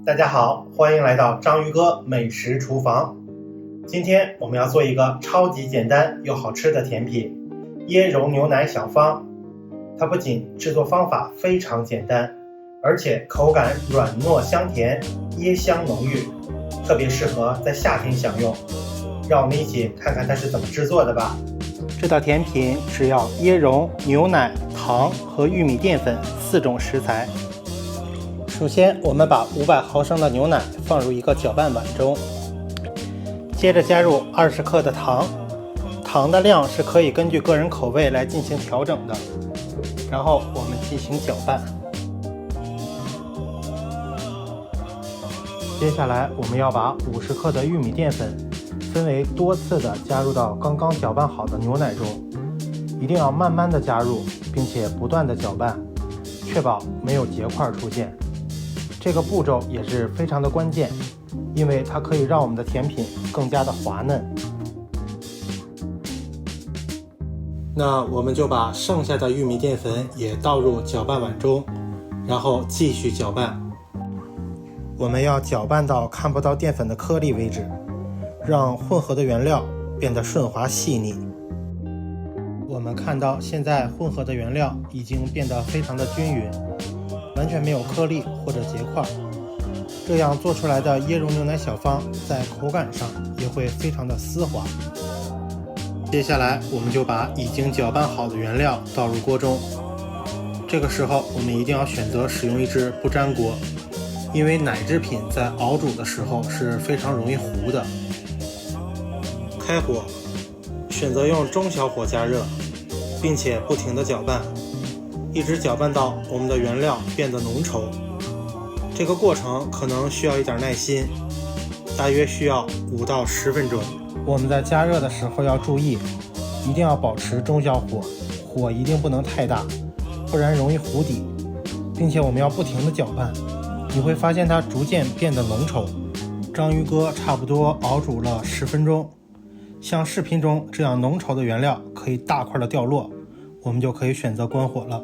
大家好，欢迎来到章鱼哥美食厨房。今天我们要做一个超级简单又好吃的甜品——椰蓉牛奶小方。它不仅制作方法非常简单，而且口感软糯香甜，椰香浓郁，特别适合在夏天享用。让我们一起看看它是怎么制作的吧。这道甜品只要椰蓉、牛奶、糖和玉米淀粉4种食材。首先，我们把500毫升的牛奶放入一个搅拌碗中，接着加入20克的糖，糖的量是可以根据个人口味来进行调整的。然后我们进行搅拌。接下来，我们要把50克的玉米淀粉分为多次的加入到刚刚搅拌好的牛奶中，一定要慢慢的加入，并且不断的搅拌，确保没有结块出现。这个步骤也是非常的关键，因为它可以让我们的甜品更加的滑嫩。那我们就把剩下的玉米淀粉也倒入搅拌碗中，然后继续搅拌。我们要搅拌到看不到淀粉的颗粒为止，让混合的原料变得顺滑细腻。我们看到现在混合的原料已经变得非常的均匀，完全没有颗粒或者结块，这样做出来的椰蓉牛奶小方在口感上也会非常的丝滑。接下来我们就把已经搅拌好的原料倒入锅中，这个时候我们一定要选择使用一只不粘锅，因为奶制品在熬煮的时候是非常容易糊的。开火，选择用中小火加热，并且不停地搅拌，一直搅拌到我们的原料变得浓稠。这个过程可能需要一点耐心，大约需要5到10分钟。我们在加热的时候要注意，一定要保持中小火，火一定不能太大，不然容易糊底，并且我们要不停地搅拌，你会发现它逐渐变得浓稠。章鱼哥差不多熬煮了10分钟，像视频中这样浓稠的原料可以大块的掉落，我们就可以选择关火了。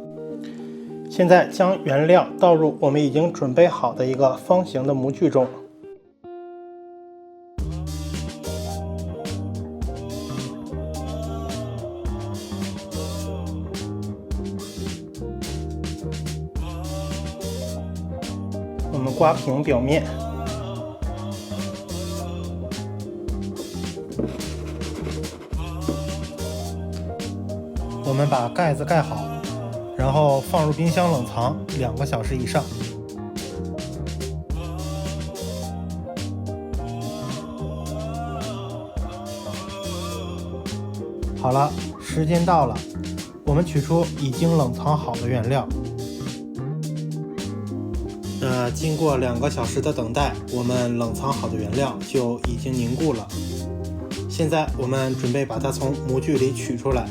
现在将原料倒入我们已经准备好的一个方形的模具中，我们刮平表面，我们把盖子盖好，然后放入冰箱冷藏2个小时以上。好了，时间到了，我们取出已经冷藏好的原料。经过2个小时的等待，我们冷藏好的原料就已经凝固了。现在我们准备把它从模具里取出来。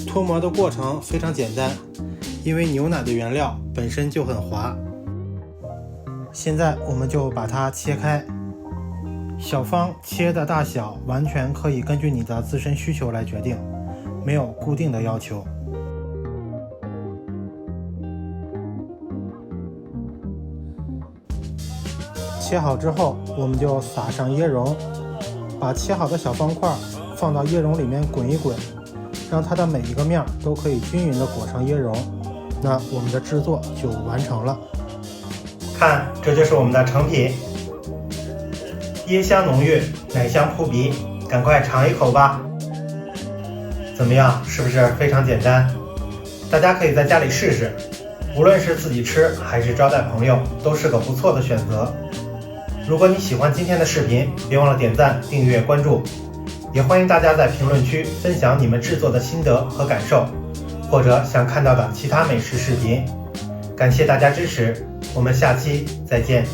脱模的过程非常简单，因为牛奶的原料本身就很滑。现在我们就把它切开，小方切的大小完全可以根据你的自身需求来决定，没有固定的要求。切好之后，我们就撒上椰蓉，把切好的小方块放到椰蓉里面滚一滚，让它的每一个面都可以均匀地裹上椰蓉，那我们的制作就完成了。看，这就是我们的成品，椰香浓郁，奶香扑鼻，赶快尝一口吧。怎么样，是不是非常简单？大家可以在家里试试，无论是自己吃还是招待朋友，都是个不错的选择。如果你喜欢今天的视频，别忘了点赞、订阅、关注。也欢迎大家在评论区分享你们制作的心得和感受，或者想看到的其他美食视频。感谢大家支持，我们下期再见。